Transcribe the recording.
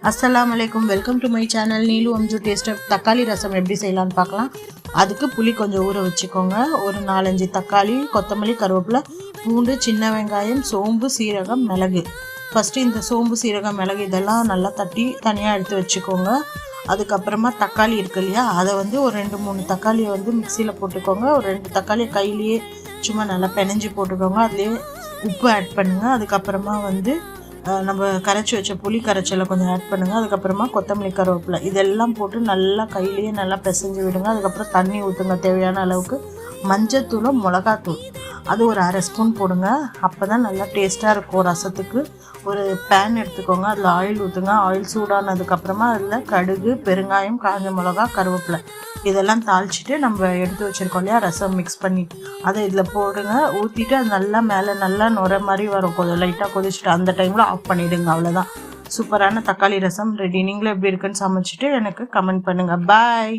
அஸ்ஸலாமு அலைக்கும், welcome to my channel. Neelu Amju taste தக்காளி ரசம் எப்படி செய்யலான்னு பார்க்கலாம். அதுக்கு புளி கொஞ்சம் ஊற வச்சுக்கோங்க. ஒரு 4-5 தக்காளி, கொத்தமல்லி, கருவேப்பிலை, பூண்டு, சின்ன வெங்காயம், சோம்பு, சீரகம், மிளகு. ஃபஸ்ட்டு இந்த சோம்பு, சீரகம், மிளகு இதெல்லாம் நல்லா தட்டி தனியாக எடுத்து வச்சுக்கோங்க. அதுக்கப்புறமா தக்காளி இருக்கு இல்லையா, அதை ஒரு 2-3 தக்காளியை மிக்சியில் போட்டுக்கோங்க. ஒரு 2 தக்காளியை கையிலேயே சும்மா நல்லா பெனஞ்சி போட்டுக்கோங்க. அதுலேயே உப்பு ஆட் பண்ணுங்கள். அதுக்கப்புறமா நம்ம கரைச்சி வச்ச புளி கரைச்சலை கொஞ்சம் ஆட் பண்ணுங்கள். அதுக்கப்புறமா கொத்தமல்லி, கருவேப்பிலை இதெல்லாம் போட்டு நல்லா கையிலேயே நல்லா பிசைஞ்சு விடுங்க. அதுக்கப்புறம் தண்ணி ஊற்றுங்க தேவையான அளவுக்கு. மஞ்சத்தூளும் மிளகாத்தூள் அது ஒரு 1/2 ஸ்பூன் போடுங்க. அப்போ தான் நல்லா டேஸ்ட்டாக இருக்கும் ரசத்துக்கு. ஒரு பேன் எடுத்துக்கோங்க, அதில் ஆயில் ஊற்றுங்க. ஆயில் சூடானதுக்கப்புறமா அதில் கடுகு, பெருங்காயம், காஞ்ச மிளகா, கருவேப்பிலை இதெல்லாம் தாளிச்சிட்டு நம்ம எடுத்து வச்சுருக்கோம் இல்லையா ரசம் மிக்ஸ் பண்ணி, அதை இதில் போடுங்க. ஊற்றிட்டு அது நல்லா மேலே நல்லா நுர மாதிரி வரும். கொஞ்சம் லைட்டாக கொதிச்சுட்டு அந்த டைமில் ஆஃப் பண்ணிவிடுங்க. அவ்வளோதான், சூப்பரான தக்காளி ரசம் ரெடி. நீங்களும் எப்படி இருக்குன்னு சமைச்சிட்டு எனக்கு கமெண்ட் பண்ணுங்கள். பாய்.